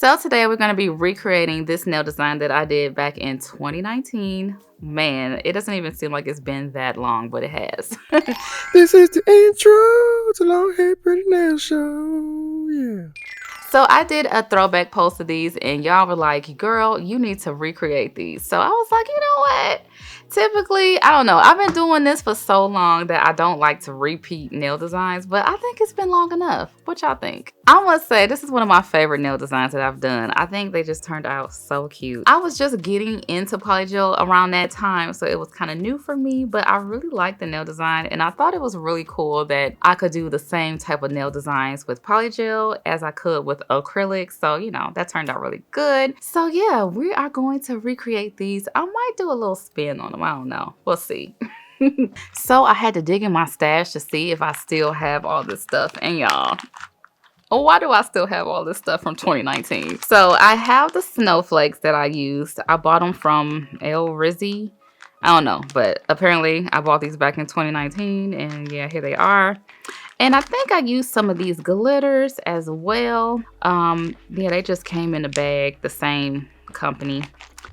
So today we're going to be recreating this nail design that I did back in 2019. Man, it doesn't even seem like it's been that long, but it has. This is the intro to Long Hair Pretty Nail Show. Yeah. So I did a throwback post of these and y'all were like, girl, you need to recreate these. So I was like, you know what? Typically, I don't know. I've been doing this for so long that I don't like to repeat nail designs, but I think it's been long enough. What y'all think? I must say, this is one of my favorite nail designs that I've done. I think they just turned out so cute. I was just getting into polygel around that time, so it was kind of new for me, but I really liked the nail design and I thought it was really cool that I could do the same type of nail designs with polygel as I could with acrylic. So, you know, that turned out really good. So yeah, we are going to recreate these. I might do a little spin on them. I don't know. We'll see. So I had to dig in my stash to see if I still have all this stuff. And y'all, why do I still have all this stuff from 2019? So I have the snowflakes that I used. I bought them from El Rizzi. I don't know, but apparently I bought these back in 2019 and yeah, here they are. And I think I used some of these glitters as well. Yeah, they just came in a bag, the same company.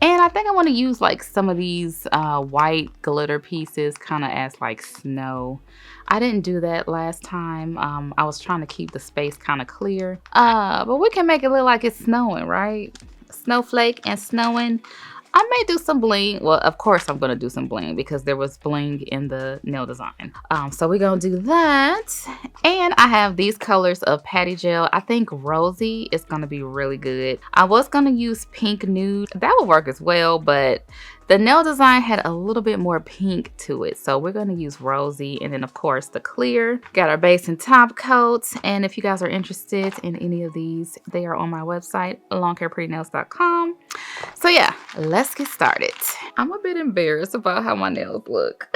And I think I want to use like some of these white glitter pieces kind of as like snow. I didn't do that last time. I was trying to keep the space kind of clear. But we can make it look like it's snowing, right? Snowflake and snowing. I may do some bling. Well, of course I'm going to do some bling because there was bling in the nail design. So we're going to do that. And I have these colors of patty gel. I think rosy is going to be really good. I was going to use pink nude. That would work as well, but the nail design had a little bit more pink to it. So we're going to use rosy and then of course the clear. Got our base and top coats. And if you guys are interested in any of these, they are on my website, longhairprettynails.com. So yeah, let's get started. I'm a bit embarrassed about how my nails look.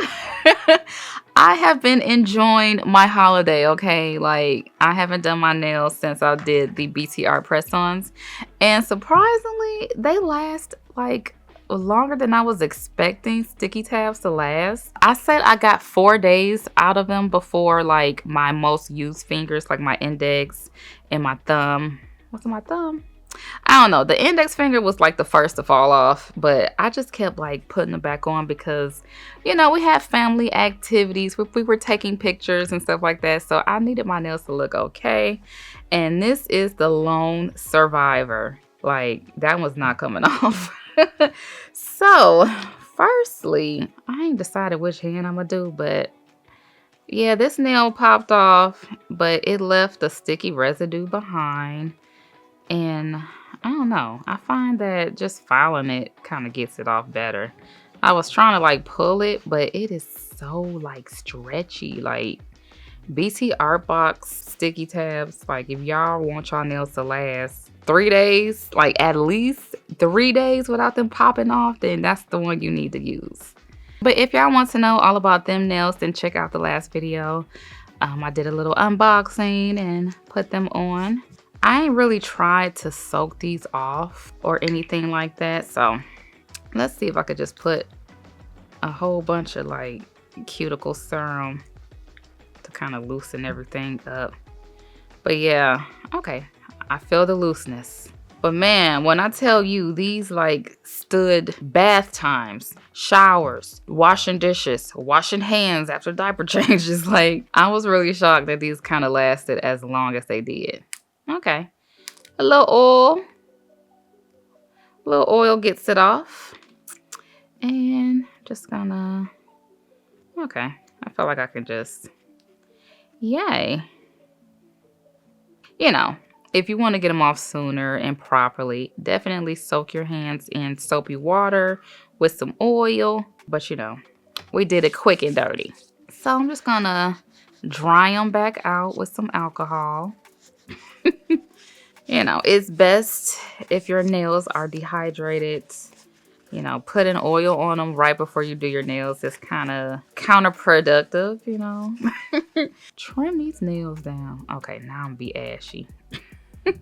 I have been enjoying my holiday, okay? Like, I haven't done my nails since I did the BTR press-ons. And surprisingly, they last like longer than I was expecting sticky tabs to last. I said I got 4 days out of them before like my most used fingers, like my index and my thumb. What's my thumb? I don't know. The index finger was like the first to fall off, but I just kept like putting them back on because, you know, we had family activities. We were taking pictures and stuff like that. So I needed my nails to look okay. And this is the lone survivor. Like, that was not coming off. So firstly, I ain't decided which hand I'm gonna do, but yeah, this nail popped off, but it left a sticky residue behind. And I don't know, I find that just filing it kind of gets it off better. I was trying to like pull it, but it is so like stretchy. Like BT Art Box sticky tabs, like if y'all want y'all nails to last 3 days, like at least 3 days without them popping off, then that's the one you need to use. But if y'all want to know all about them nails, then check out the last video. I did a little unboxing and put them on. I ain't really tried to soak these off or anything like that. So let's see if I could just put a whole bunch of like cuticle serum to kind of loosen everything up. But yeah, okay, I feel the looseness. But man, when I tell you these like stood bath times, showers, washing dishes, washing hands after diaper changes, like I was really shocked that these kind of lasted as long as they did. Okay, a little oil gets it off. And just gonna, okay, I feel like I can just, yay. You know, if you want to get them off sooner and properly, definitely soak your hands in soapy water with some oil. But you know, we did it quick and dirty. So I'm just gonna dry them back out with some alcohol. You know, it's best if your nails are dehydrated. You know, putting oil on them right before you do your nails is kind of counterproductive, you know. Trim these nails down. Okay, now I'm be ashy. I'm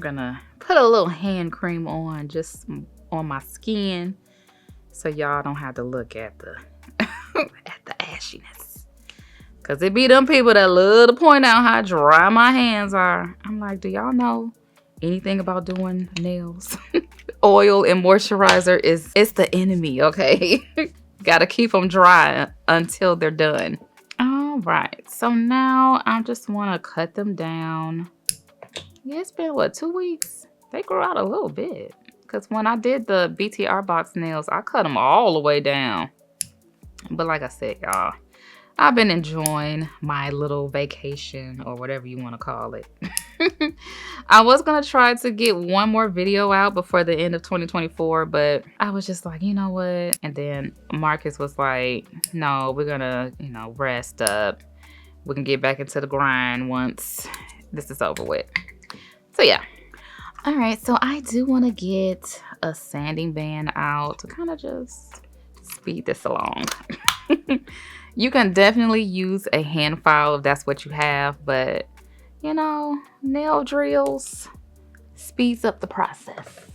gonna put a little hand cream on just on my skin so y'all don't have to look at the at the ashiness. Cause it be them people that love to point out how dry my hands are. I'm like, do y'all know anything about doing nails. Oil and moisturizer it's the enemy, okay? Gotta keep them dry until they're done. All right, so now I just want to cut them down. Yeah, it's been what, 2 weeks? They grew out a little bit. Because when I did the BTR box nails, I cut them all the way down. But like I said, y'all, I've been enjoying my little vacation or whatever you want to call it. I was going to try to get one more video out before the end of 2024, but I was just like, you know what? And then Marcus was like, no, we're going to, rest up. We can get back into the grind once this is over with. So yeah. All right, so I do want to get a sanding band out to kind of just speed this along. You can definitely use a hand file if that's what you have, but nail drills speeds up the process.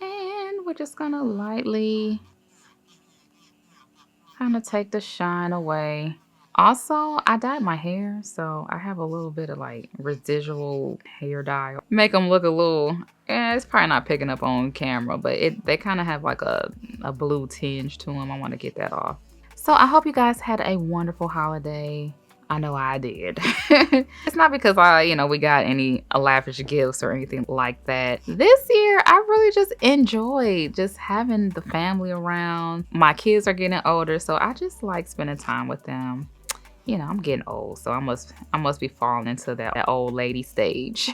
And we're just gonna lightly kind of take the shine away. Also, I dyed my hair, so I have a little bit of like residual hair dye. Make them look a little, it's probably not picking up on camera, but they kind of have like a blue tinge to them. I want to get that off. So I hope you guys had a wonderful holiday. I know I did. It's not because we got any lavish gifts or anything like that. This year, I really just enjoyed just having the family around. My kids are getting older, so I just like spending time with them. I'm getting old, so I must be falling into that old lady stage.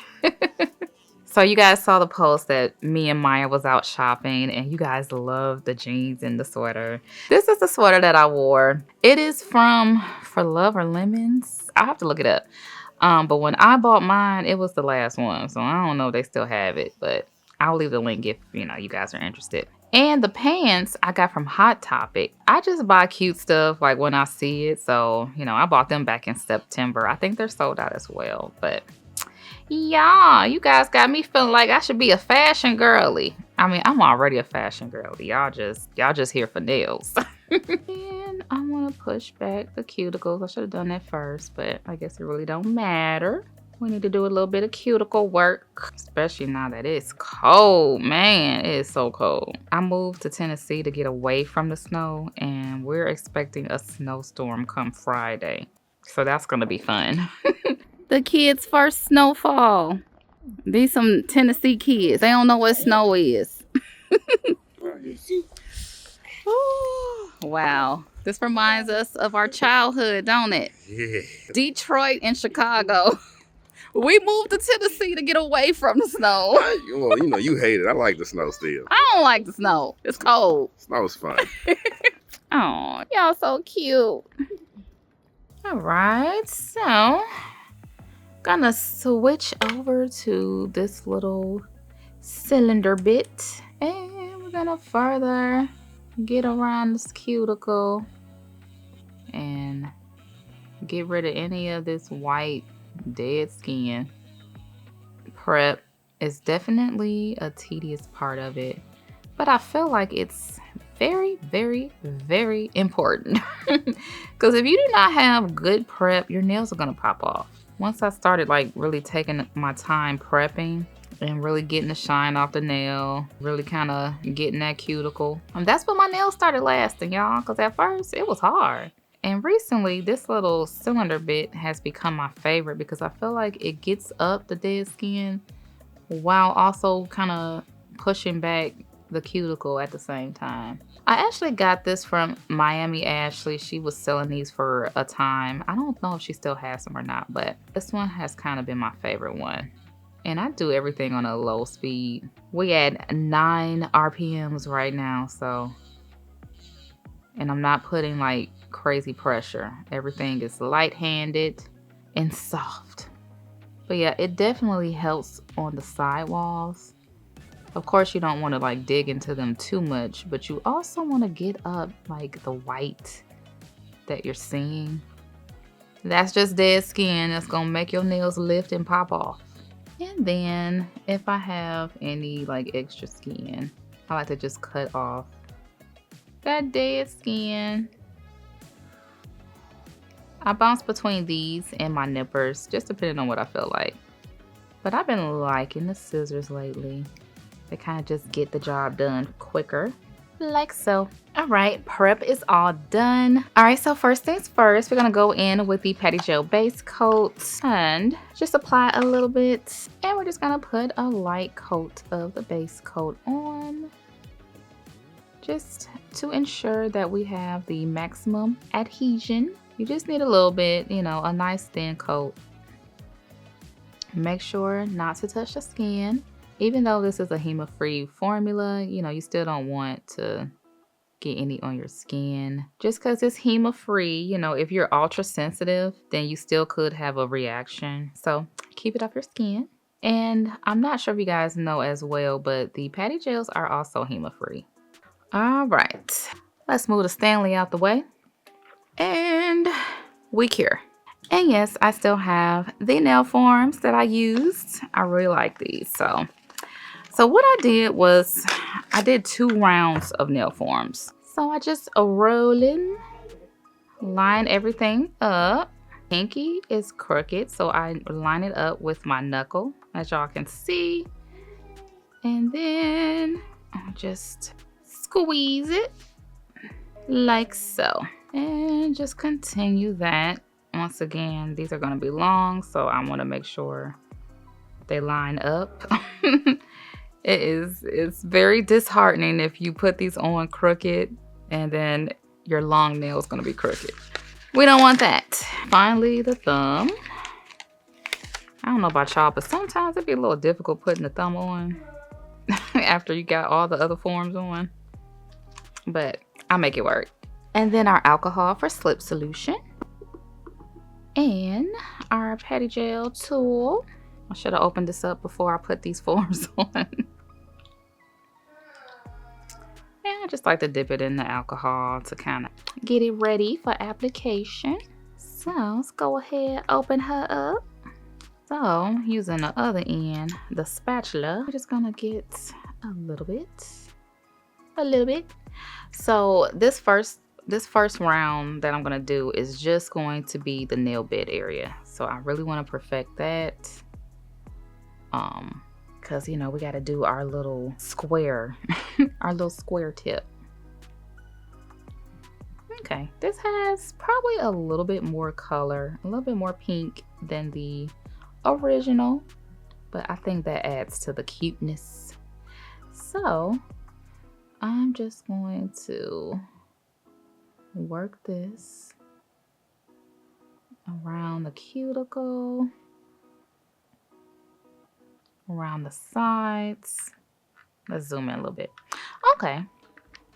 So you guys saw the post that me and Maya was out shopping, and you guys love the jeans and the sweater. This is the sweater that I wore. It is from For Love or Lemons. I'll have to look it up. But when I bought mine, it was the last one, so I don't know if they still have it, but I'll leave the link if you guys are interested. And the pants I got from Hot Topic. I just buy cute stuff like when I see it, so I bought them back in September. I think they're sold out as well, but yeah, you guys got me feeling like I should be a fashion girly. I mean, I'm already a fashion girly. Y'all just here for nails. And I want to push back the cuticles. I should have done that first, but I guess it really don't matter. We need to do a little bit of cuticle work, especially now that it's cold. Man, it is so cold. I moved to Tennessee to get away from the snow, and we're expecting a snowstorm come Friday. So that's going to be fun. The kids' first snowfall. These some Tennessee kids. They don't know what snow is. Wow. This reminds us of our childhood, don't it? Yeah. Detroit and Chicago. We moved to Tennessee to get away from the snow. Well, you hate it. I like the snow still. I don't like the snow. It's cold. Snow's fun. Oh, y'all so cute. All right, so gonna switch over to this little cylinder bit, and we're gonna further get around this cuticle and get rid of any of this white dead skin. Prep is definitely a tedious part of it, but I feel like it's very, very, very important. Because if you do not have good prep, your nails are gonna pop off. Once I started like really taking my time prepping and really getting the shine off the nail, really kind of getting that cuticle, and that's when my nails started lasting, y'all. Because at first it was hard. And recently, this little cylinder bit has become my favorite because I feel like it gets up the dead skin while also kind of pushing back the cuticle at the same time. I actually got this from Miami Ashley. She was selling these for a time. I don't know if she still has them or not, but this one has kind of been my favorite one. And I do everything on a low speed. We at 9 RPMs right now, so. And I'm not putting like crazy pressure. Everything is light-handed and soft. But yeah, it definitely helps on the sidewalls. Of course, you don't want to like dig into them too much, but you also want to get up like the white that you're seeing. That's just dead skin. That's gonna make your nails lift and pop off. And then if I have any like extra skin, I like to just cut off that dead skin. I bounce between these and my nippers, just depending on what I feel like. But I've been liking the scissors lately. They kind of just get the job done quicker, like so. All right, prep is all done. All right, so first things first, we're gonna go in with the Patty Gel base coat and just apply a little bit. And we're just gonna put a light coat of the base coat on, just to ensure that we have the maximum adhesion. You just need a little bit, you know, a nice thin coat. Make sure not to touch the skin. Even though this is a HEMA-free formula, you know, you still don't want to get any on your skin. Just because it's HEMA-free, you know, if you're ultra sensitive, then you still could have a reaction. So keep it off your skin. And I'm not sure if you guys know as well, but the patty gels are also HEMA-free. All right, let's move the Stanley out the way. And we cure. And yes, I still have the nail forms that I used. I really like these. So what I did was I did 2 rounds of nail forms. So I just line everything up. Pinky is crooked, so I line it up with my knuckle, as y'all can see. And then I'll just squeeze it like so. And just continue that. Once again, these are going to be long, so I want to make sure they line up. It's very disheartening if you put these on crooked and then your long nail is going to be crooked. We don't want that. Finally, the thumb. I don't know about y'all, but sometimes it'd be a little difficult putting the thumb on after you got all the other forms on. But I'll make it work. And then our alcohol for slip solution. And our patty gel tool. I should have opened this up before I put these forms on. And I just like to dip it in the alcohol to kind of get it ready for application. So let's go ahead, open her up. So using the other end, the spatula, I'm just gonna get a little bit. So this first round that I'm gonna do is just going to be the nail bed area. So I really want to perfect that. Because you know we got to do our little square, our little square tip. Okay, this has probably a little bit more color, a little bit more pink than the original, but I think that adds to the cuteness. So I'm just going to work this around the cuticle, around the sides. Let's zoom in a little bit. Okay,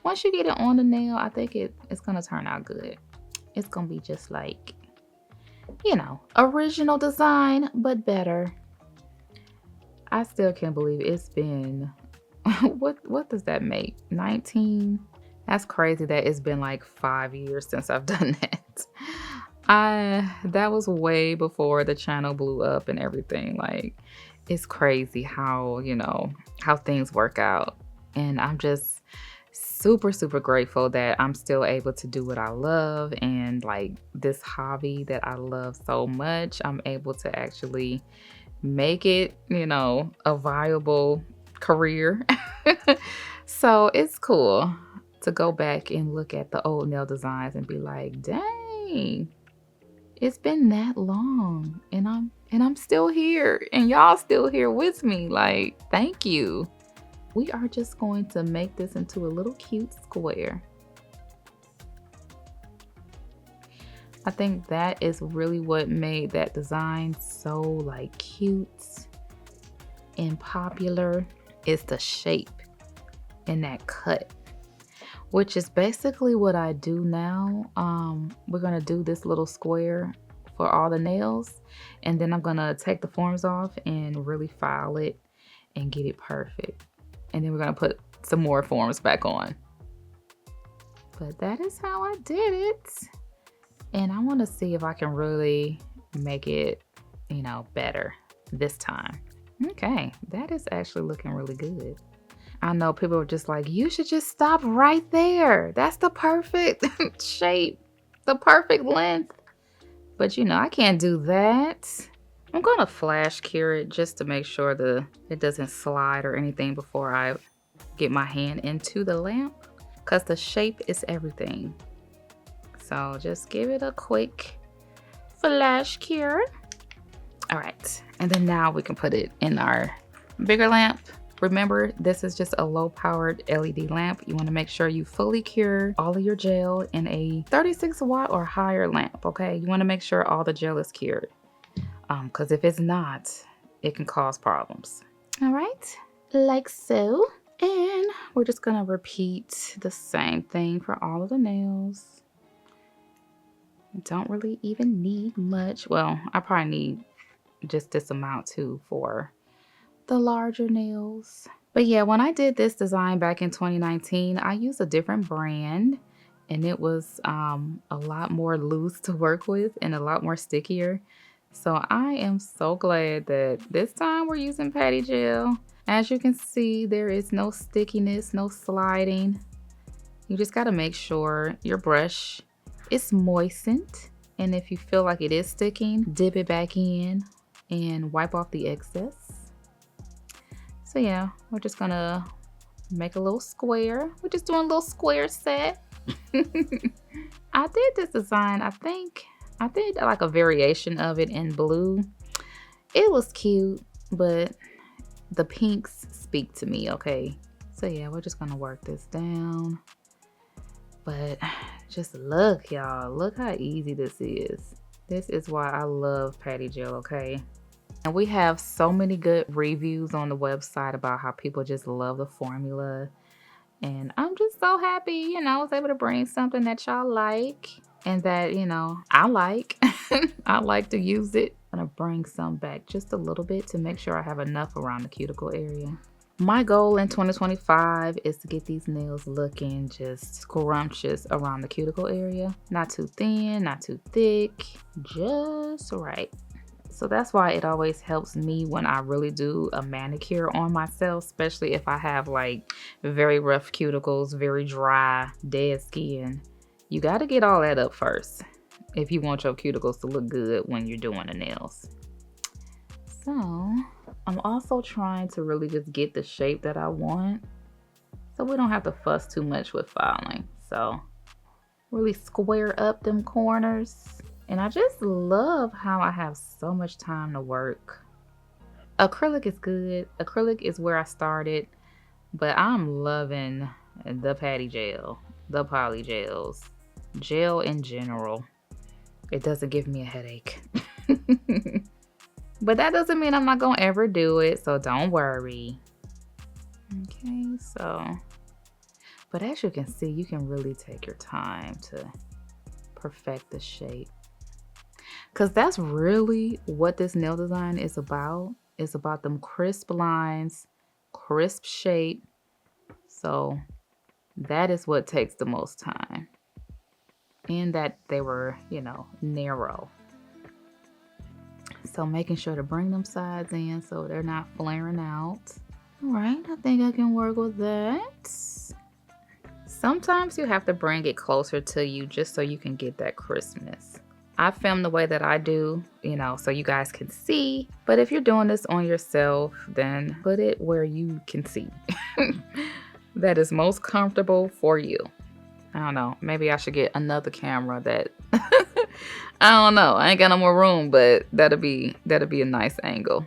once you get it on the nail, I think it's gonna turn out good. It's gonna be just like, you know, original design, but better. I still can't believe it's been what does that make? 19? That's crazy that it's been like 5 years since I've done that. That was way before the channel blew up and everything. Like, it's crazy how, you know, how things work out. And I'm just super, super grateful that I'm still able to do what I love, and like this hobby that I love so much, I'm able to actually make it, you know, a viable career. So it's cool to go back and look at the old nail designs and be like, dang, it's been that long and I'm still here and y'all still here with me. Like, thank you. We are just going to make this into a little cute square. I think that is really what made that design so like cute and popular, is the shape and that cut, which is basically what I do now. We're gonna do this little square for all the nails, and then I'm gonna take the forms off and really file it and get it perfect. And then we're gonna put some more forms back on. But that is how I did it. And I wanna see if I can really make it, you know, better this time. Okay, that is actually looking really good. I know people are just like, you should just stop right there. That's the perfect shape, the perfect length. But you know, I can't do that. I'm gonna flash cure it just to make sure it doesn't slide or anything before I get my hand into the lamp, because the shape is everything. So just give it a quick flash cure. All right, and then now we can put it in our bigger lamp. Remember, this is just a low-powered LED lamp. You want to make sure you fully cure all of your gel in a 36 watt or higher lamp, okay? You want to make sure all the gel is cured, because if it's not, it can cause problems. All right, like so. And we're just gonna repeat the same thing for all of the nails. Don't really even need much. Well, I probably need just this amount too for the larger nails. But yeah, when I did this design back in 2019, I used a different brand, and it was a lot more loose to work with and a lot more stickier. So I am so glad that this time we're using patty gel. As you can see, there is no stickiness, no sliding. You just got to make sure your brush is moistened, and if you feel like it is sticking, dip it back in and wipe off the excess. So yeah, we're just gonna make a little square. We're just doing a little square set. I did this design, I think I did like a variation of it in blue. It was cute, but the pinks speak to me, okay? So yeah, we're just gonna work this down. But just look, y'all, look how easy this is. This is why I love patty gel, okay? And we have so many good reviews on the website about how people just love the formula. And I'm just so happy, you know, I was able to bring something that y'all like and that, you know, I like. I like to use it. I'm gonna bring some back just a little bit to make sure I have enough around the cuticle area. My goal in 2025 is to get these nails looking just scrumptious around the cuticle area. Not too thin, not too thick, just right. So that's why it always helps me when I really do a manicure on myself, especially if I have like very rough cuticles, very dry, dead skin. You got to get all that up first if you want your cuticles to look good when you're doing the nails. So I'm also trying to really just get the shape that I want, so we don't have to fuss too much with filing. So really square up them corners. And I just love how I have so much time to work. Acrylic is good. Acrylic is where I started, but I'm loving the patty gel, the poly gels, gel in general. It doesn't give me a headache. But that doesn't mean I'm not gonna ever do it, so don't worry. Okay, so, but as you can see, you can really take your time to perfect the shape. Because that's really what this nail design is about. It's about them crisp lines, crisp shape. So that is what takes the most time. And that they were, you know, narrow. So making sure to bring them sides in so they're not flaring out. All right, I think I can work with that. Sometimes you have to bring it closer to you just so you can get that crispness. I film the way that I do, you know, so you guys can see. But if you're doing this on yourself, then put it where you can see. That is most comfortable for you. I don't know. Maybe I should get another camera that I don't know. I ain't got no more room, but that'll be a nice angle.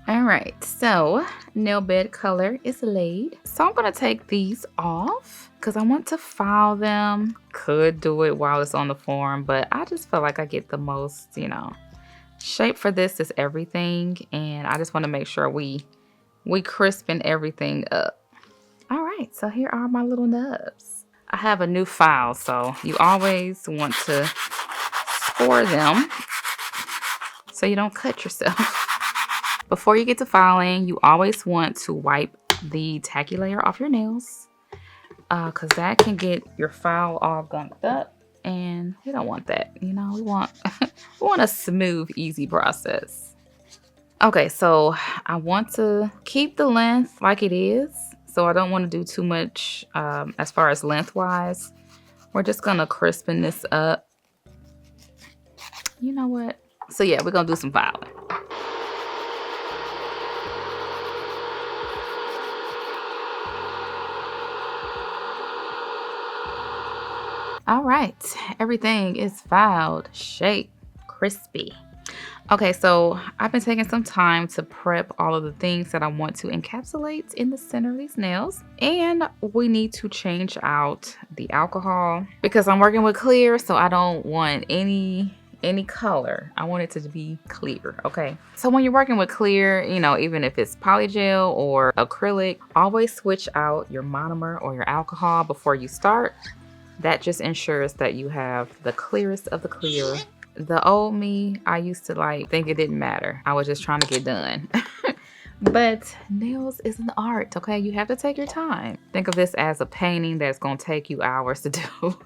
All right, so nail bed color is laid. So I'm gonna take these off because I want to file them. Could do it while it's on the form, but I just feel like I get the most, you know, shape for this is everything. And I just want to make sure we crispen everything up. All right, so here are my little nubs. I have a new file, so you always want to score them so you don't cut yourself. Before you get to filing, you always want to wipe the tacky layer off your nails because that can get your file all gunked up, and we don't want that. You know, we want a smooth, easy process. Okay, so I want to keep the length like it is, so I don't want to do too much as far as lengthwise. We're just gonna crispen this up. You know what? So yeah, we're gonna do some filing. All right, everything is filed, shaped, crispy. Okay, so I've been taking some time to prep all of the things that I want to encapsulate in the center of these nails. And we need to change out the alcohol because I'm working with clear, so I don't want any color. I want it to be clear, okay? So when you're working with clear, you know, even if it's polygel or acrylic, always switch out your monomer or your alcohol before you start. That just ensures that you have the clearest of the clear. The old me, I used to like think it didn't matter. I was just trying to get done. But nails is an art, okay? You have to take your time. Think of this as a painting that's gonna take you hours to do.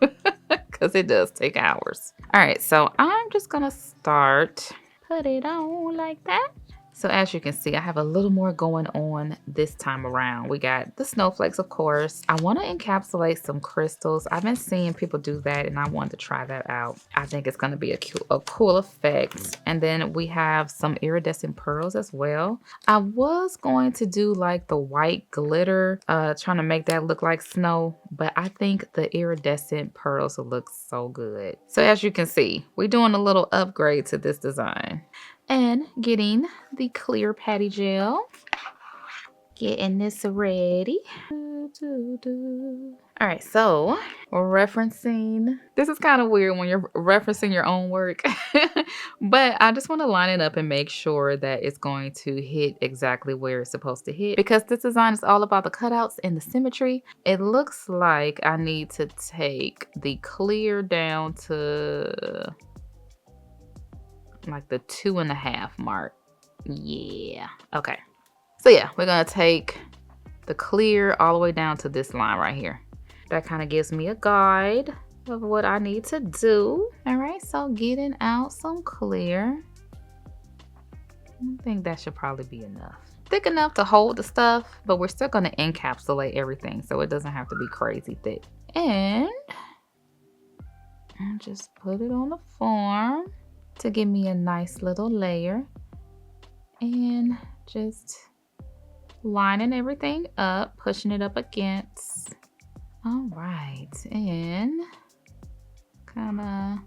Because it does take hours. All right, so I'm just gonna start. Put it on like that. So as you can see, I have a little more going on this time around. We got the snowflakes, of course. I want to encapsulate some crystals. I've been seeing people do that and I wanted to try that out. I think it's going to be a cool effect. And then we have some iridescent pearls as well. I was going to do like the white glitter, trying to make that look like snow, but I think the iridescent pearls will look so good. So as you can see, we're doing a little upgrade to this design. And getting the clear patty gel. Getting this ready. All right, so we're referencing. This is kind of weird when you're referencing your own work. But I just want to line it up and make sure that it's going to hit exactly where it's supposed to hit. Because this design is all about the cutouts and the symmetry. It looks like I need to take the clear down to like the 2.5 mark. Yeah. Okay. So yeah, we're gonna take the clear all the way down to this line right here. That kind of gives me a guide of what I need to do. All right, so getting out some clear. I think that should probably be enough. Thick enough to hold the stuff, but we're still gonna encapsulate everything, so it doesn't have to be crazy thick. And just put it on the form to give me a nice little layer, and just lining everything up, pushing it up against. All right, and kind of,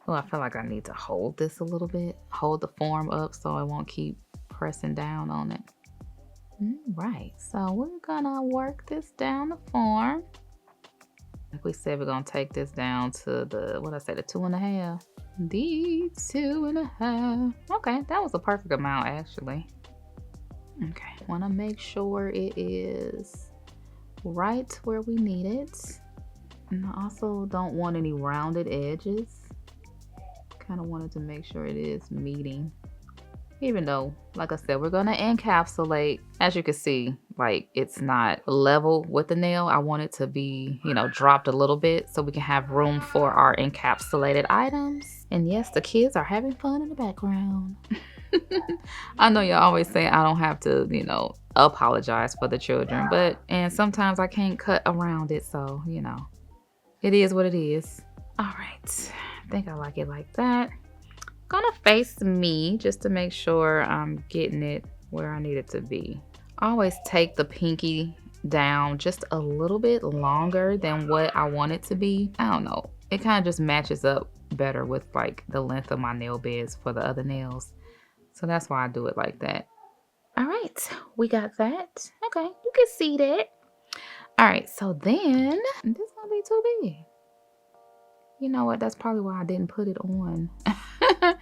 oh, I feel like I need to hold this a little bit, hold the form up so I won't keep pressing down on it. All right, so we're gonna work this down the form. Like we said, we're gonna take this down to the, what I say, the 2.5. The 2.5. Okay, that was a perfect amount actually. Okay, want to make sure it is right where we need it. And I also don't want any rounded edges. Kind of wanted to make sure it is meeting. Even though, like I said, we're gonna encapsulate. As you can see, like it's not level with the nail. I want it to be, you know, dropped a little bit so we can have room for our encapsulated items. And yes, the kids are having fun in the background. I know y'all always say I don't have to, you know, apologize for the children, and sometimes I can't cut around it. So, you know, it is what it is. All right, I think I like it like that. Gonna face me just to make sure I'm getting it where I need it to be. Always take the pinky down just a little bit longer than what I want it to be. I don't know, it kind of just matches up better with like the length of my nail beds for the other nails, so that's why I do it like that. All right, we got that. Okay, you can see that. All right, so then this gonna be too big. You know what, that's probably why I didn't put it on.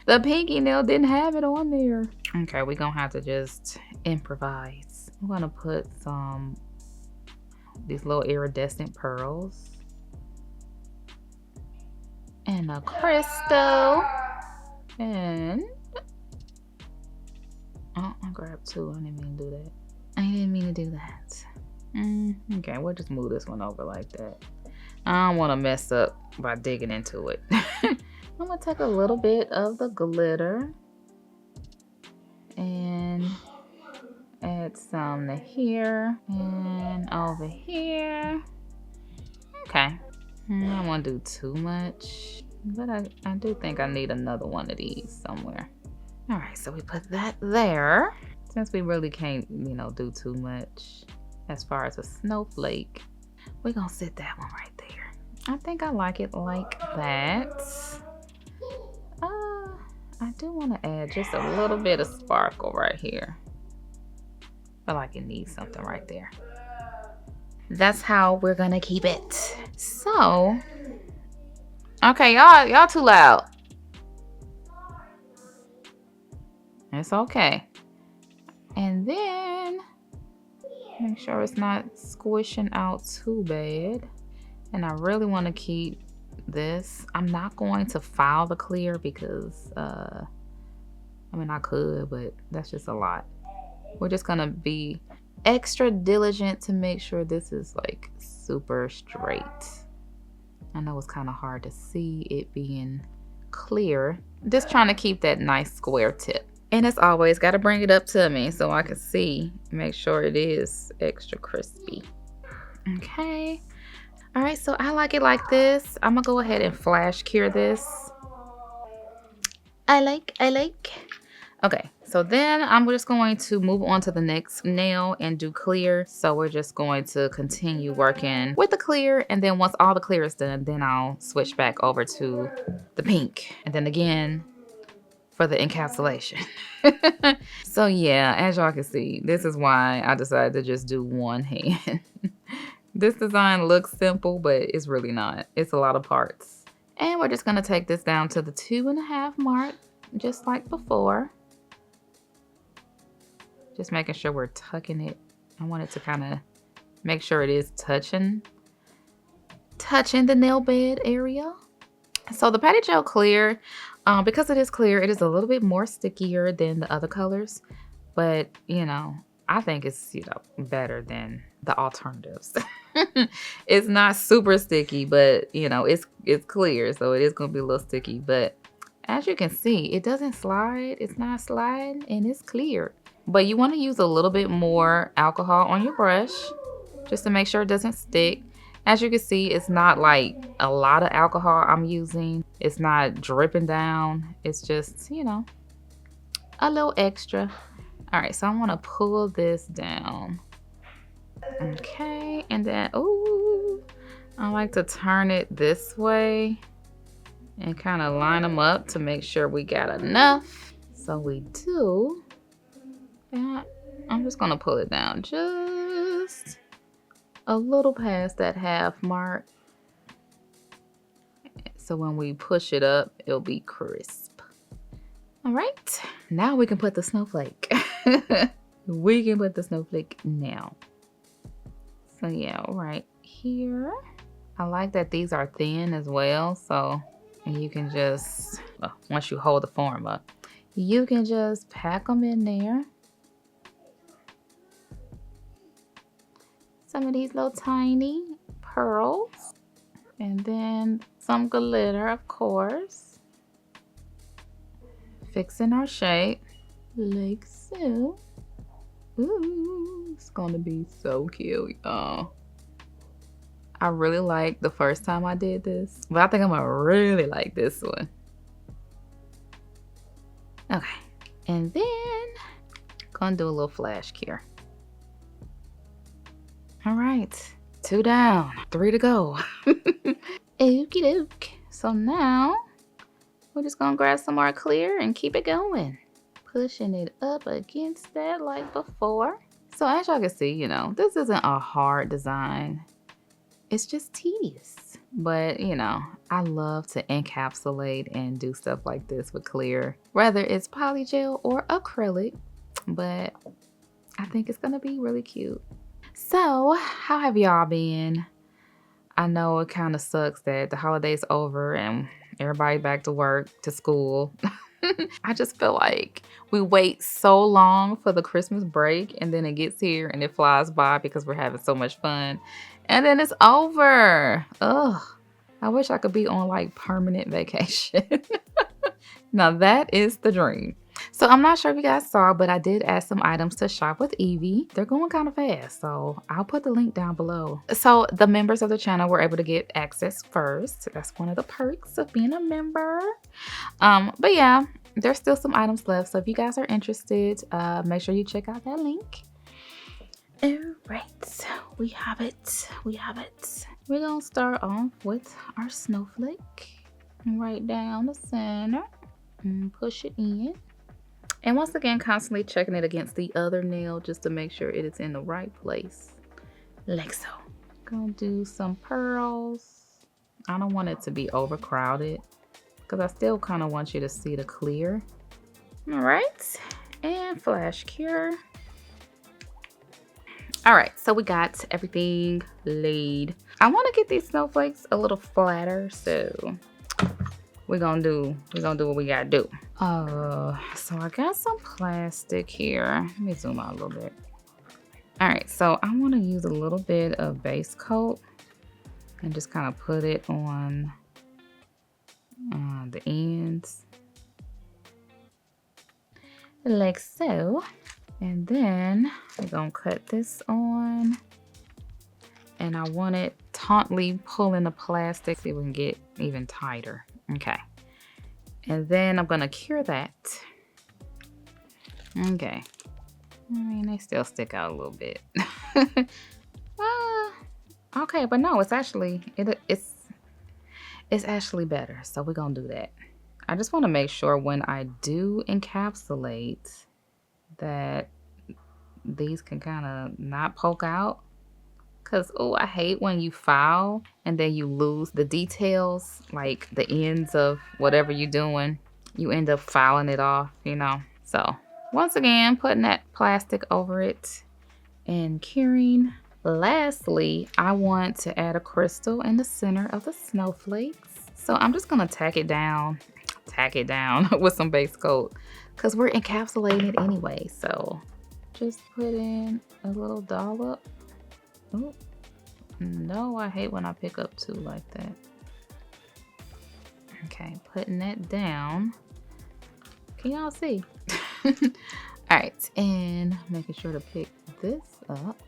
The pinky nail didn't have it on there. Okay, we're gonna have to just improvise. I'm gonna put some, these little iridescent pearls and a crystal, and oh, I grabbed two. I didn't mean to do that. I didn't mean to do that. Okay, we'll just move this one over like that. I don't want to mess up by digging into it. I'm gonna take a little bit of the glitter and add some to here and over here. Okay, I don't want to do too much, but I do think I need another one of these somewhere. All right, so we put that there. Since we really can't, you know, do too much as far as a snowflake, we're gonna sit that one right there. I think I like it like that. I do want to add just a little bit of sparkle right here. I feel like it needs something right there. That's how we're gonna keep it. So, okay, y'all too loud. It's okay. And then make sure it's not squishing out too bad. And I really want to keep this. I'm not going to file the clear because I mean I could, but that's just a lot. We're just gonna be extra diligent to make sure this is like super straight. I know it's kind of hard to see it being clear. Just trying to keep that nice square tip. And as always, got to bring it up to me so I can see, make sure it is extra crispy. Okay. All right, so I like it like this. I'm gonna go ahead and flash cure this. I like. Okay, so then I'm just going to move on to the next nail and do clear. So we're just going to continue working with the clear, and then once all the clear is done, then I'll switch back over to the pink. And then again, for the encapsulation. So yeah, as y'all can see, this is why I decided to just do one hand. This design looks simple, but it's really not. It's a lot of parts. And we're just gonna take this down to the 2.5 mark, just like before. Just making sure we're tucking it. I want it to kind of make sure it is touching the nail bed area. So the Patty Gel Clear, because it is clear, it is a little bit more stickier than the other colors. But, you know, I think it's, you know, better than the alternatives. It's not super sticky, but, you know, it's clear. So it is going to be a little sticky. But as you can see, it doesn't slide. It's not sliding and it's clear. But you want to use a little bit more alcohol on your brush just to make sure it doesn't stick. As you can see, it's not like a lot of alcohol I'm using. It's not dripping down. It's just, you know, a little extra. All right, so I want to pull this down. Okay, and then, ooh, I like to turn it this way and kind of line them up to make sure we got enough. So we do. And I'm just gonna pull it down just a little past that half mark. So when we push it up, it'll be crisp. All right, now we can put the snowflake. We can put the snowflake now. So yeah, right here. I like that these are thin as well. So you can just, well, once you hold the form up, you can just pack them in there. Some of these little tiny pearls. And then some glitter, of course. Fixing our shape like so. Ooh, it's gonna be so cute, y'all. I really liked the first time I did this, but I think I'm gonna really like this one. Okay, and then gonna do a little flash cure. All right, 2 down, 3 to go. Okie doke. So now we're just gonna grab some more clear and keep it going. Pushing it up against that like before. So as y'all can see, you know, this isn't a hard design. It's just tedious. But, you know, I love to encapsulate and do stuff like this with clear, whether it's polygel or acrylic. But I think it's gonna be really cute. So how have y'all been? I know it kind of sucks that the holiday's over and everybody back to work, to school. I just feel like we wait so long for the Christmas break and then it gets here and it flies by because we're having so much fun. And then it's over. Ugh. I wish I could be on like permanent vacation. Now that is the dream. So I'm not sure if you guys saw, but I did add some items to shop with Evie. They're going kind of fast, so I'll put the link down below. So the members of the channel were able to get access first. That's one of the perks of being a member. But yeah, there's still some items left. So if you guys are interested, make sure you check out that link. All right, we have it. We're gonna start off with our snowflake. Right down the center and push it in. And once again, constantly checking it against the other nail just to make sure it is in the right place. Like so. Gonna do some pearls. I don't want it to be overcrowded because I still kind of want you to see the clear. All right, and flash cure. All right, so we got everything laid. I want to get these snowflakes a little flatter, so we're gonna do what we gotta do. So I got some plastic here. Let me zoom out a little bit. All right, so I want to use a little bit of base coat and just kind of put it on the ends, like so. And then we're gonna cut this on. And I want it tautly pulling the plastic so we can get even tighter. Okay. And then I'm gonna cure that. Okay. I mean, they still stick out a little bit. Okay, but no, it's actually it's actually better. So we're gonna do that. I just want to make sure when I do encapsulate that these can kind of not poke out. Cause I hate when you file and then you lose the details, like the ends of whatever you're doing. You end up filing it off, you know. So once again, putting that plastic over it and curing. Lastly, I want to add a crystal in the center of the snowflakes. So I'm just gonna tack it down with some base coat because we're encapsulating it anyway. So just put in a little dollop. Oh, no, I hate when I pick up two like that. Okay, putting that down. Can y'all see? All right, and making sure to pick this up.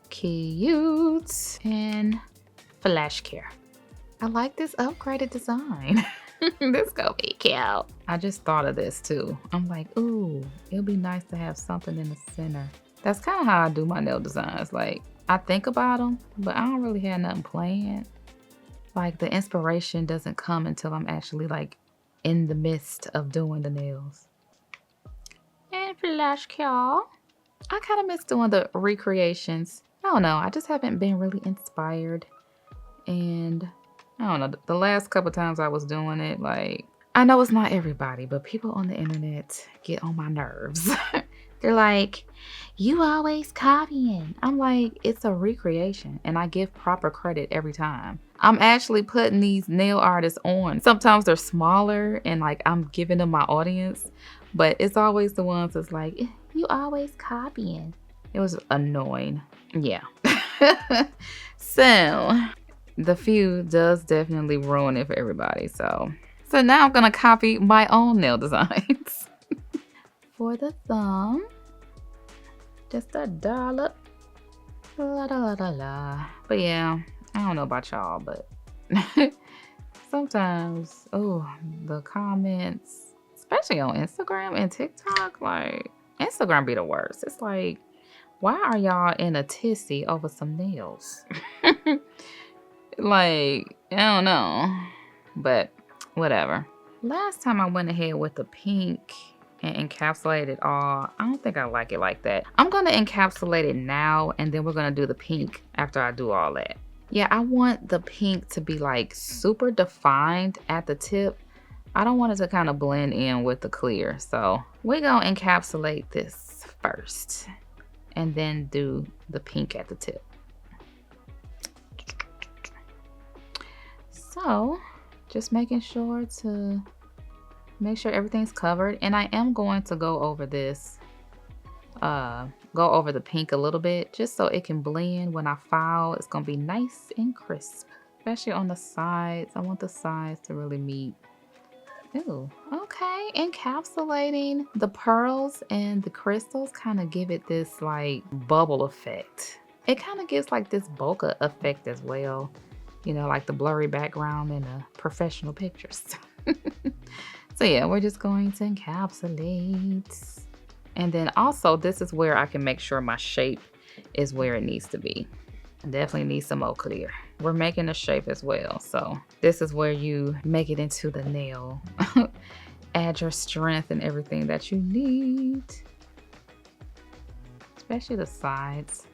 Cute and flash care. I like this upgraded design. This gonna be cute. I just thought of this too. I'm like, ooh, it'll be nice to have something in the center. That's kind of how I do my nail designs. Like, I think about them, but I don't really have nothing planned. Like, the inspiration doesn't come until I'm actually like in the midst of doing the nails. And flash cure. I kind of miss doing the recreations. I don't know. I just haven't been really inspired. And I don't know. The last couple times I was doing it, like, I know it's not everybody, but people on the internet get on my nerves. They're like, you always copying. I'm like, it's a recreation and I give proper credit every time. I'm actually putting these nail artists on. Sometimes they're smaller and like I'm giving them my audience, but it's always the ones that's like, you always copying. It was annoying. Yeah. So the few does definitely ruin it for everybody. So now I'm gonna copy my own nail designs. For the thumb, just a dollop. La la la la la. But yeah, I don't know about y'all, but sometimes, the comments, especially on Instagram and TikTok, like, Instagram be the worst. It's like, why are y'all in a tizzy over some nails? Like, I don't know, but whatever. Last time I went ahead with the pink and encapsulate it all. I don't think I like it like that. I'm gonna encapsulate it now and then we're gonna do the pink after I do all that. Yeah, I want the pink to be like super defined at the tip. I don't want it to kind of blend in with the clear. So we're gonna encapsulate this first and then do the pink at the tip. So just making sure to make sure everything's covered. And I am going to go over this, go over the pink a little bit just so it can blend when I file. It's gonna be nice and crisp, especially on the sides. I want the sides to really meet. Ooh, okay. Encapsulating the pearls and the crystals kind of give it this like bubble effect. It kind of gives like this bokeh effect as well. You know, like the blurry background in the professional pictures. So yeah, we're just going to encapsulate. And then also this is where I can make sure my shape is where it needs to be. Definitely need some more clear. We're making a shape as well, so this is where you make it into the nail. Add your strength and everything that you need, especially the sides.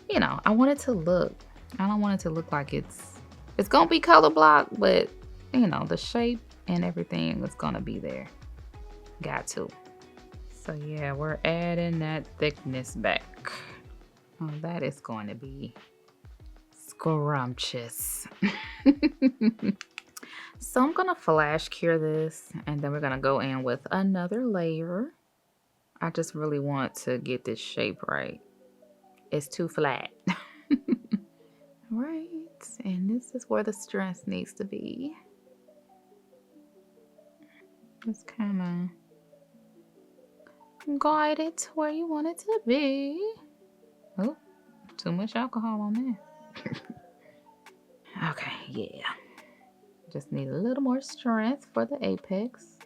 You know, I want it to look, I don't want it to look like it's gonna be color block, but you know, the shape and everything is gonna be there. Got to. So yeah, we're adding that thickness back. Oh, that is going to be scrumptious. So I'm gonna flash cure this, and then we're gonna go in with another layer. I just really want to get this shape right. It's too flat. Right, and this is where the stress needs to be. Just kind of guide it to where you want it to be. Oh, too much alcohol on there. Okay, yeah. Just need a little more strength for the apex,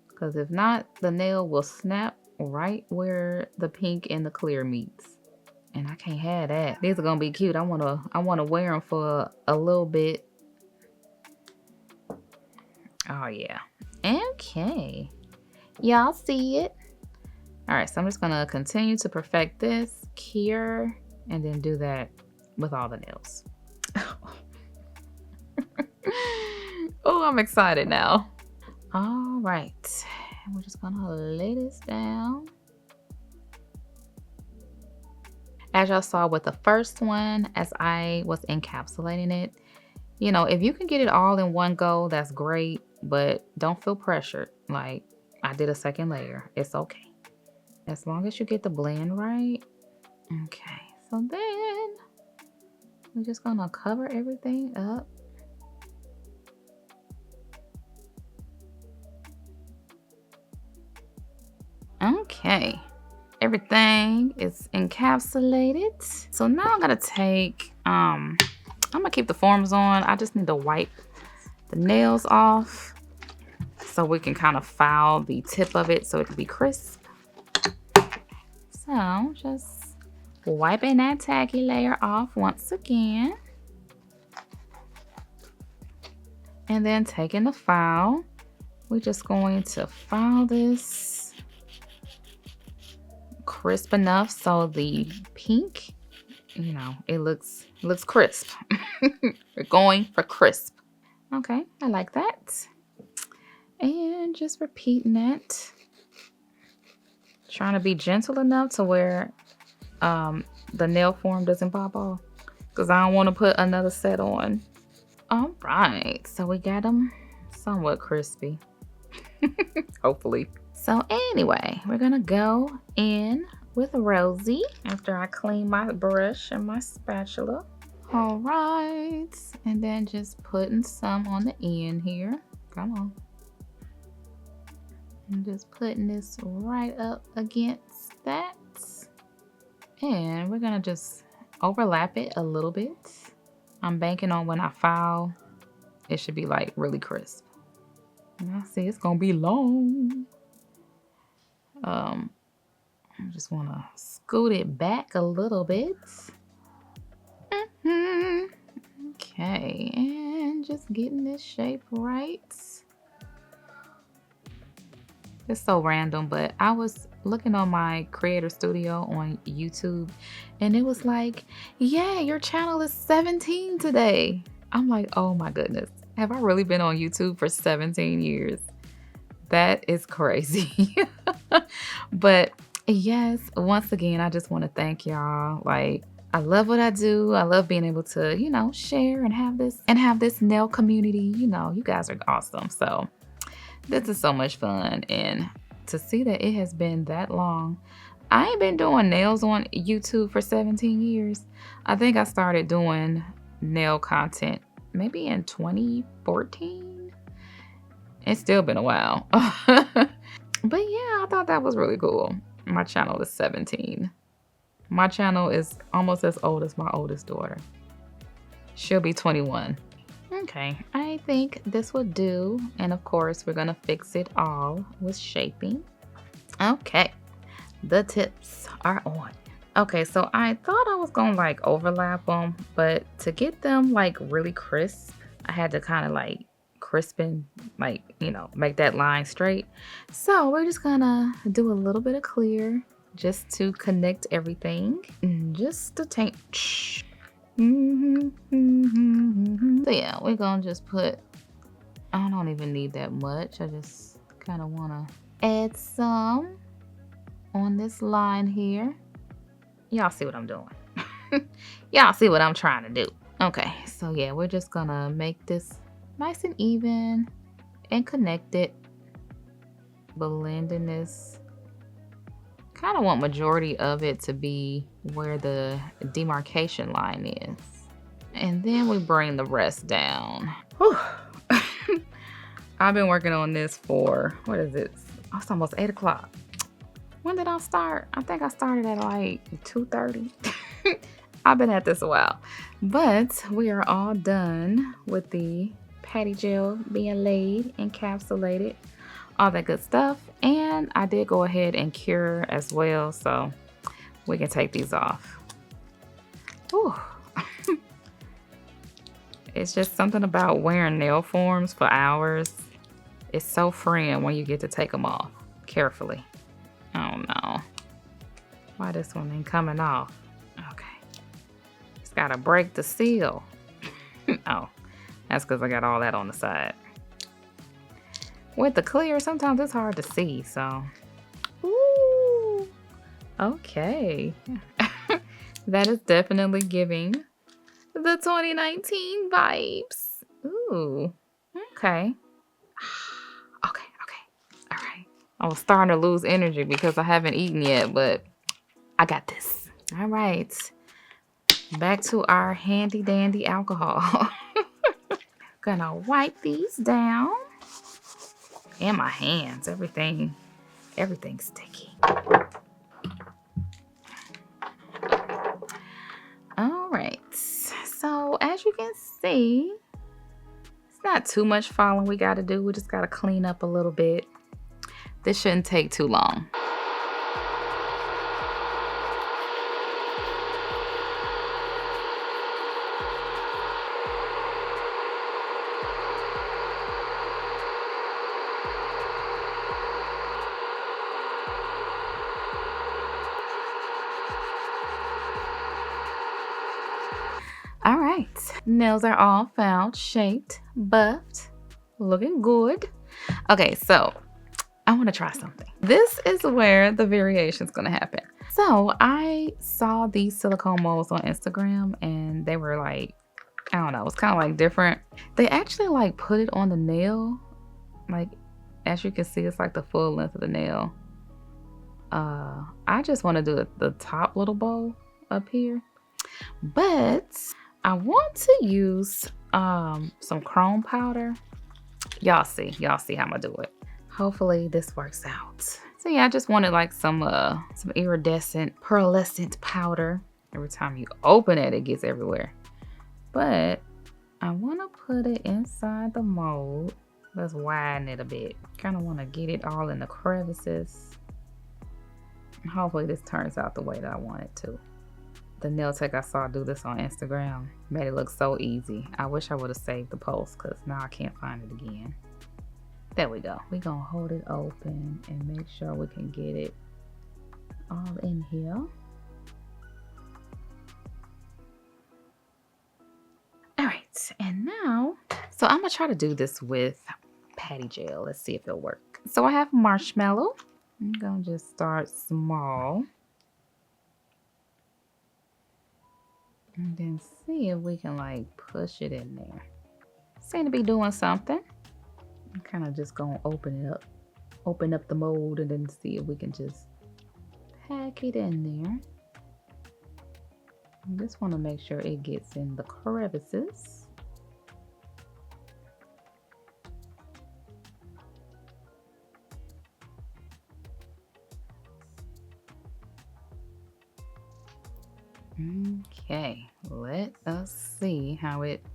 because if not, the nail will snap right where the pink and the clear meets, and I can't have that. These are gonna be cute. I wanna wear them for a little bit. Oh yeah. Okay. Y'all see it? All right, so I'm just gonna continue to perfect this, cure, and then do that with all the nails. Oh, I'm excited now. All right, we're just gonna lay this down. As y'all saw with the first one, as I was encapsulating it, you know, if you can get it all in one go, that's great, but don't feel pressured. Like, I did a second layer. It's okay. As long as you get the blend right. Okay, so then we're just gonna cover everything up. Okay, everything is encapsulated. So now I'm gonna take, I'm gonna keep the forms on. I just need to wipe the nails off so we can kind of file the tip of it so it can be crisp. So just wiping that tacky layer off once again. And then taking the file, we're just going to file this crisp enough so the pink, you know, it looks crisp. We're going for crisp. Okay, I like that. And just repeating that. Trying to be gentle enough to where the nail form doesn't pop off, because I don't want to put another set on. All right, so we got them somewhat crispy. Hopefully. So anyway, we're gonna go in with Rosie after I clean my brush and my spatula. All right, and then just putting some on the end here. Come on. I'm just putting this right up against that. And we're gonna just overlap it a little bit. I'm banking on when I file, it should be like really crisp. And I see it's gonna be long. I just wanna scoot it back a little bit. Okay, and just getting this shape right. It's so random, but I was looking on my creator studio on YouTube, and it was like, yeah, your channel is 17 today. I'm like, oh my goodness. Have I really been on YouTube for 17 years? That is crazy. But yes, once again, I just want to thank y'all. Like, I love what I do. I love being able to, you know, share and have this nail community. You know, you guys are awesome. So this is so much fun, and to see that it has been that long. I ain't been doing nails on YouTube for 17 years. I think I started doing nail content maybe in 2014. It's still been a while. But yeah, I thought that was really cool. My channel is 17. My channel is almost as old as my oldest daughter. She'll be 21. Okay, I think this will do. And of course, we're gonna fix it all with shaping. Okay, the tips are on. Okay, so I thought I was gonna like overlap them, but to get them like really crisp, I had to kind of like crispen, like, you know, make that line straight. So we're just gonna do a little bit of clear just to connect everything. Just a tank. So yeah, we're gonna just put, I don't even need that much. I just kind of wanna add some on this line here. Y'all see what I'm doing. Y'all see what I'm trying to do. Okay, so yeah, we're just gonna make this nice and even and connect it. Blending this. Kind of want majority of it to be where the demarcation line is. And then we bring the rest down. Whew. I've been working on this for, what is it? Oh, it's almost 8 o'clock. When did I start? I think I started at like 2:30. I've been at this a while. But we are all done with the patty gel being laid, encapsulated, all that good stuff. And I did go ahead and cure as well, so we can take these off. Whew. It's just something about wearing nail forms for hours. It's so freeing when you get to take them off carefully. Oh no. Why this one ain't coming off? Okay. It's gotta break the seal. Oh, that's because I got all that on the side. With the clear, sometimes it's hard to see, so. Ooh. Okay. That is definitely giving the 2019 vibes. Ooh. Okay. Okay. All right. I was starting to lose energy because I haven't eaten yet, but I got this. All right. Back to our handy dandy alcohol. Gonna wipe these down. And my hands, everything's sticky. All right. So as you can see, it's not too much filing we gotta do. We just gotta clean up a little bit. This shouldn't take too long. All right, nails are all found, shaped, buffed, looking good. Okay, so I want to try something. This is where the variation is going to happen. So I saw these silicone molds on Instagram and they were like, I don't know, it's kind of like different. They actually like put it on the nail. Like, as you can see, it's like the full length of the nail. I just want to do the top little bow up here. But I want to use some chrome powder. Y'all see how I'm gonna do it. Hopefully this works out. So yeah, I just wanted like some iridescent, pearlescent powder. Every time you open it, it gets everywhere. But I want to put it inside the mold. Let's widen it a bit. Kind of want to get it all in the crevices. Hopefully this turns out the way that I want it to. The nail tech I saw do this on Instagram made it look so easy. I wish I would have saved the post because now I can't find it again. There we go. We're going to hold it open and make sure we can get it all in here. All right. And now, so I'm going to try to do this with patty gel. Let's see if it'll work. So I have marshmallow. I'm going to just start small. And then see if we can like push it in there. Seem to be doing something. I'm kind of just gonna open up the mold and then see if we can just pack it in there. I just want to make sure it gets in the crevices. Okay, let us see how it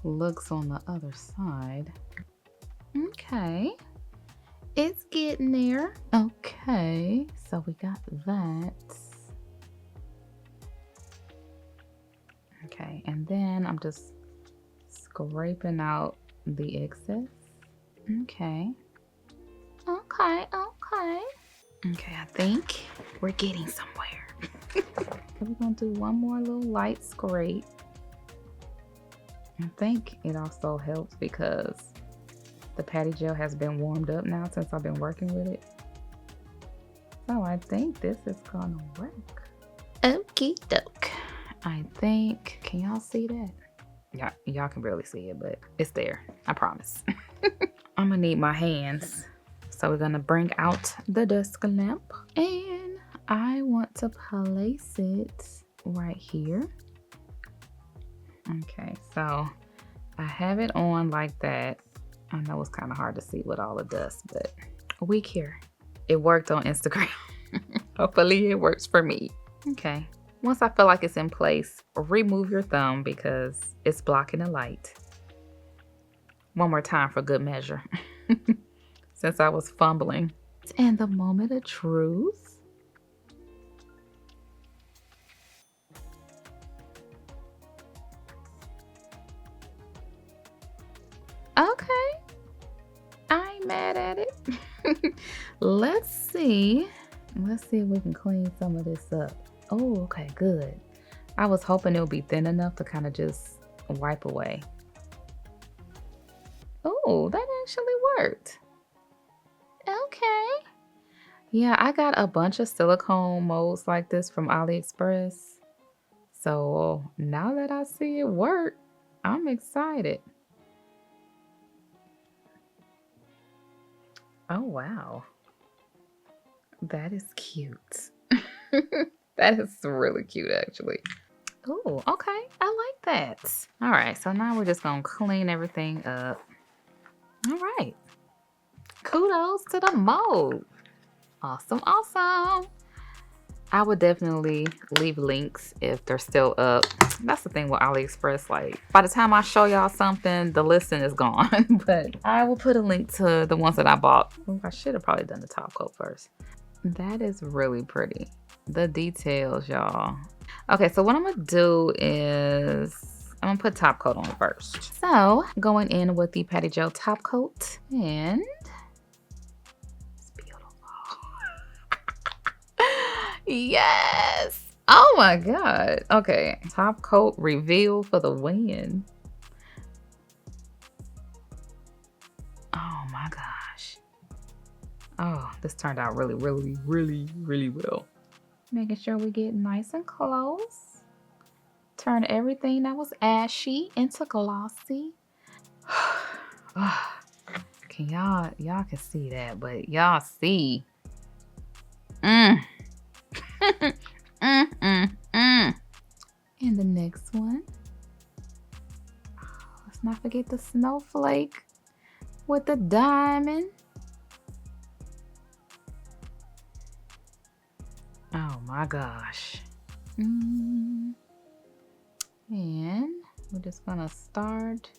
looks on the other side. Okay, it's getting there. Okay, so we got that. Okay, and then I'm just scraping out the excess. Okay. Okay. Okay, I think we're getting somewhere. We're gonna do one more little light scrape. I think it also helps because the patty gel has been warmed up now since I've been working with it. So I think this is gonna work. Okie doke. I think, can y'all see that? Yeah, y'all can barely see it, but it's there. I promise. I'm gonna need my hands. So we're gonna bring out the desk lamp and I want to place it right here. Okay, so I have it on like that. I know it's kind of hard to see with all the dust, but a week here. It worked on Instagram. Hopefully it works for me. Okay, once I feel like it's in place, remove your thumb because it's blocking the light. One more time for good measure. Since I was fumbling. And the moment of truth. Okay. I ain't mad at it. Let's see. Let's see if we can clean some of this up. Oh, okay, good. I was hoping it would be thin enough to kind of just wipe away. Oh, that actually worked. Okay. Yeah, I got a bunch of silicone molds like this from AliExpress. So now that I see it work, I'm excited. Oh, wow. That is cute. That is really cute, actually. Oh, okay. I like that. All right, so now we're just gonna clean everything up. All right. Kudos to the mold. Awesome. I would definitely leave links if they're still up. That's the thing with AliExpress. Like, by the time I show y'all something, the listing is gone. But I will put a link to the ones that I bought. Oh, I should have probably done the top coat first. That is really pretty. The details, y'all. Okay, so what I'm gonna do is I'm gonna put top coat on first. So going in with the patty gel top coat, and it's beautiful. Yes. Oh my god. Okay, top coat reveal for the win. Oh my gosh. Oh, this turned out really well. Making sure we get nice and close. Turn everything that was ashy into glossy. Can y'all can see that, but y'all see. And the next one. Let's not forget the snowflake with the diamond. Oh my gosh. And we're just gonna start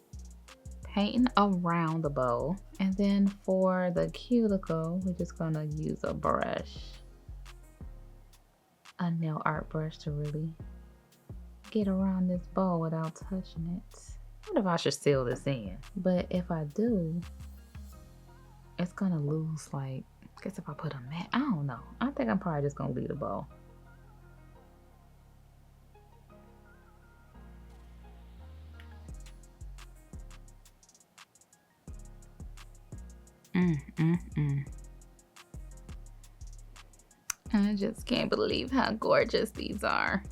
painting around the bow. And then for the cuticle, we're just gonna use a brush. A nail art brush to really get around this bow without touching it. What if I should seal this in? But if I do, it's gonna lose, like, I guess if I put a mat, I don't know. I think I'm probably just gonna leave the bow. I just can't believe how gorgeous these are.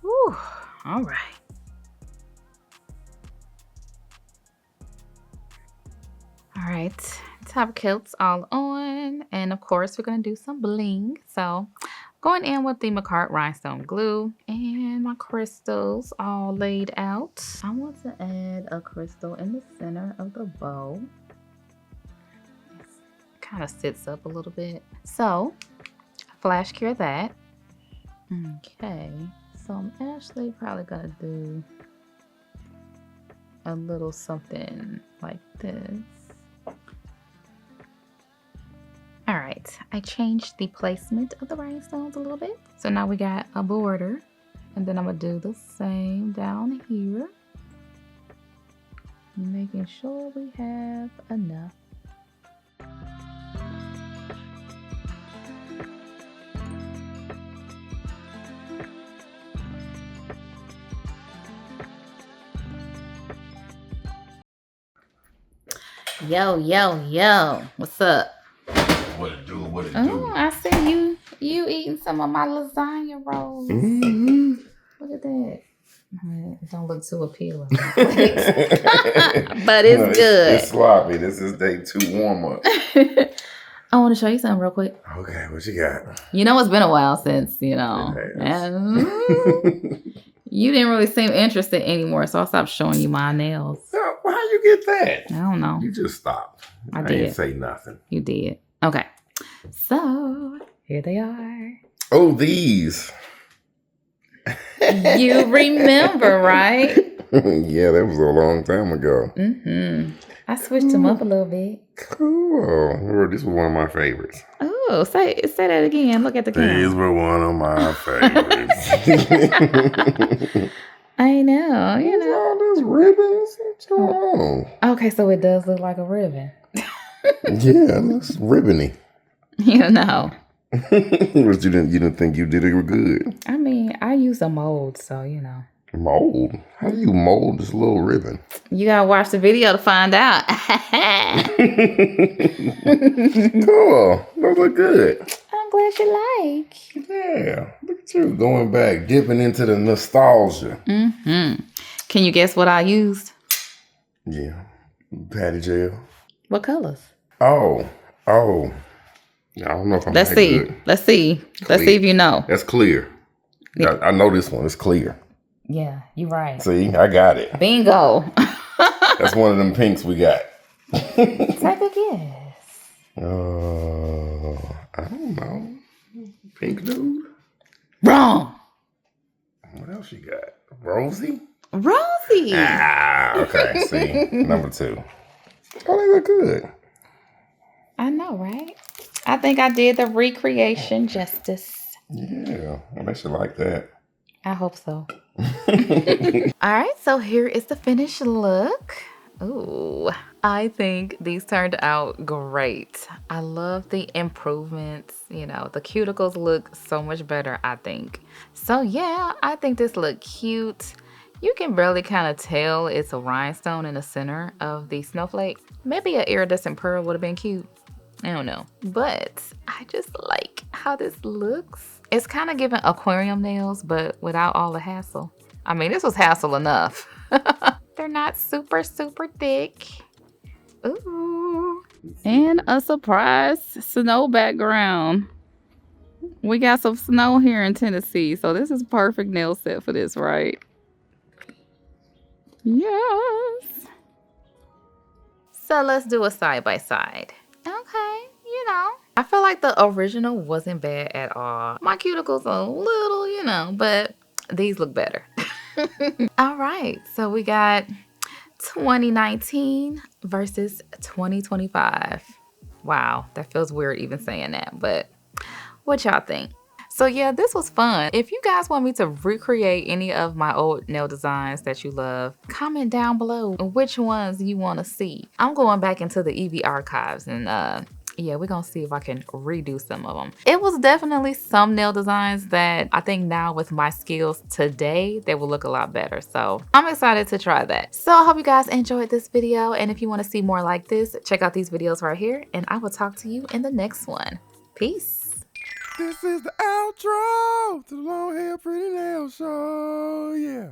Whew, all right. All right, top coats all on. And of course, we're gonna do some bling. So going in with the McCart Rhinestone glue and my crystals all laid out. I want to add a crystal in the center of the bow. It kind of sits up a little bit. So flash cure that. Okay, so I'm actually probably gonna do a little something like this. All right, right, I changed the placement of the rhinestones a little bit. So now we got a border, and then I'm gonna do the same down here, making sure we have enough. Yo, what's up? What it do? What it do? Oh, I see you eating some of my lasagna rolls. Mm-hmm. Look at that. It don't look too appealing. But it's good. It's sloppy. This is day 2 warm up. I want to show you something real quick. Okay, what you got? You know, it's been a while since, and you didn't really seem interested anymore, so I stopped showing you my nails. How you get that? I don't know. You just stopped. I didn't did. say nothing. You did. Okay. So, here they are. Oh, these. You remember, right? Yeah, that was a long time ago. Mm-hmm. I switched them up a little bit. Cool. Well, this was one of my favorites. Oh, say that again. Look at the camera. These were one of my favorites. I know. You know. All these ribbons. What's going on? Okay, so it does look like a ribbon. Yeah, it looks ribbony. You know. But you didn't think you did it good. I mean, I use a mold, so you know. Mold? How do you mold this little ribbon? You gotta watch the video to find out. Cool. Those look good. I'm glad you like. Yeah. Look at you going back, dipping into the nostalgia. Mm-hmm. Can you guess what I used? Yeah. Patty gel. What colors? Oh. I don't know if I'm Let's that see. good. Let's see if you know. That's clear. Yeah. I know this one. It's clear. Yeah, you're right. See, I got it. Bingo. That's one of them pinks we got. Take a guess. I don't know. Pink dude? Wrong. What else you got? Rosie? Rosie. Okay. See, number 2. Oh, they look good. I know, right? I think I did the recreation justice. Yeah, well, they should like that. I hope so. All right, so here is the finished look. Ooh, I think these turned out great. I love the improvements. You know, the cuticles look so much better, I think. So yeah, I think this look cute. You can barely kind of tell it's a rhinestone in the center of the snowflake. Maybe an iridescent pearl would have been cute. I don't know. But I just like how this looks. It's kind of giving aquarium nails, but without all the hassle. I mean, this was hassle enough. They're not super thick. Ooh. And a surprise snow background. We got some snow here in Tennessee, so this is perfect nail set for this, right? Yes. So let's do a side by side. Okay, you know. I feel like the original wasn't bad at all. My cuticles are a little, but these look better. All right, so we got 2019 versus 2025. Wow, that feels weird even saying that, but what y'all think? So yeah, this was fun. If you guys want me to recreate any of my old nail designs that you love, comment down below which ones you want to see. I'm going back into the EV archives and yeah, we're gonna see if I can redo some of them. It was definitely some nail designs that I think now with my skills today, they will look a lot better. So I'm excited to try that. So I hope you guys enjoyed this video. And if you want to see more like this, check out these videos right here. And I will talk to you in the next one. Peace. This is the outro to the Long Hair Pretty Nail Show. Yeah.